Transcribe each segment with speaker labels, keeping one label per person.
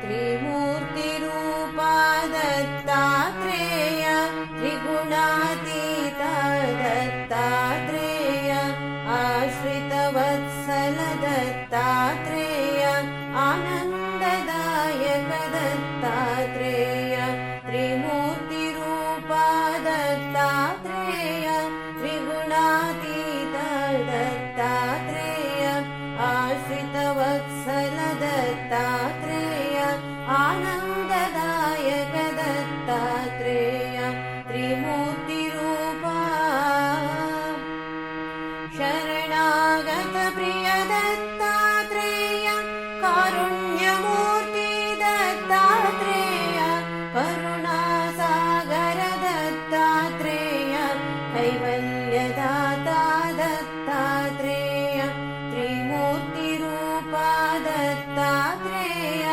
Speaker 1: त्रिमूर्तिरूपा दत्तात्रेय त्रिगुणातीता दत्तात्रेय आश्रितवत्सल दत्तात्रेय आनन्ददायक दत्तात्रेय त्रिमूर्तिरूपा दत्तात्रेय त्रिगुणातीता दत्तात्रेय आश्रितवत्सल दत्तात्रेय आनन्ददायक दत्तात्रेय त्रिमूर्तिरूपा शरणागत प्रिय दत्तात्रेय कारुण्यमूर्ति दत्तात्रेय करुणासागर दत्तात्रेय कैवल्यदाता दत्तात्रेय त्रिमूर्तिरूपा दत्तात्रेय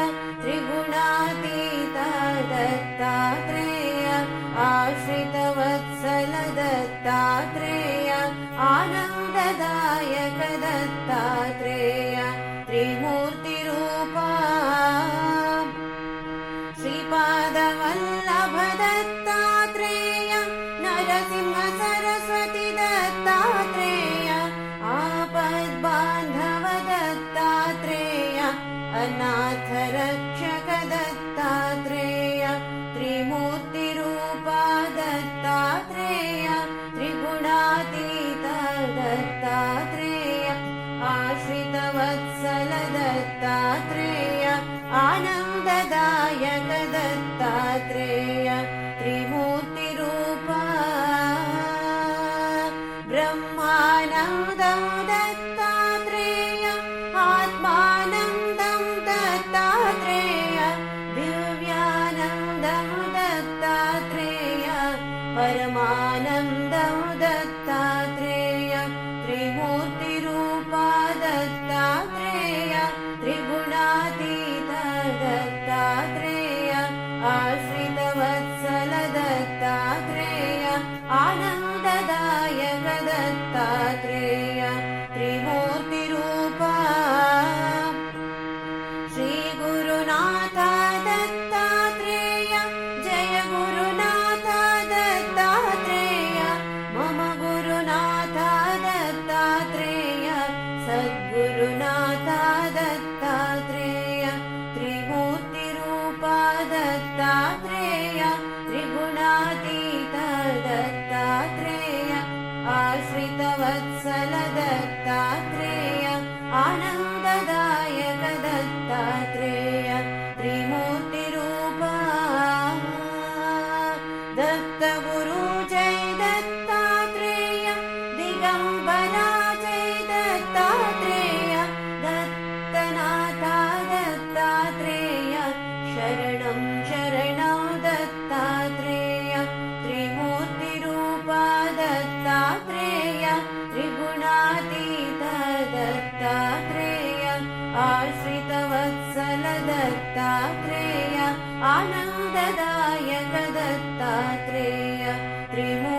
Speaker 1: त्रिगुणातीता दत्तात्रेय आश्रितवत्सल दत्तात्रेय आनन्ददायक दत्तात्रेय त्रिमूर्तिरूपा श्रीपादवल्लभ दत्तात्रेय नरसिंह सरस्वती दत्तात्रेय आपद्बान्धव दत्तात्रेय अनाथरक्षक दत्तात्रेय त्रिमूर्तिरूपा दत्तात्रेय त्रिगुणातीता दत्तात्रेय आश्रितवत्सल दत्तात्रेय आनन्ददायक दत्तात्रेय त्रिमूर्तिरूपा ब्रह्मानन्दं दत्तात्रेय आत्मानन्दं दत्तात्रेय दिव्यानन्दं दत्तात्रेय परमानन्दं दत्तात्रेय त्रिमूर्तिरूपा दत्तात्रेय त्रिगुणातीता दत्तात्रेय आश्रितवत्सल दत्तात्रेय आनन्ददायक दत्तात्रेय त्रिमूर्तिरूपा श्रीगुरुनाथ दत्तात्रेय जय गुरुनाथ दत्तात्रेय मम गुरुनाथ दत्तात्रेय सद्गुरुनाथ दत्तात्रेय त्रिमूर्तिरूपा दत्तात्रेय त्रिगुणातीता दत्तात्रेय आश्रितवत्सल दत्तात्रेय आनन्ददायक दत्तात्रेय त्रिमूर्तिरूपा दत्तगुरु जय दत्तात्रेय दिगम्बरा जय दत्तात्रेय दत्तनाथ दत्तात्रेय शरणं शरणं दत्तात्रेय त्रिमूर्तिरूपा दत्तात्रेय त्रिगुणातीता दत्तात्रेय आश्रितवत्सल दत्तात्रेय आनन्ददायक दत्तात्रेय त्रिमूर्तिरूपा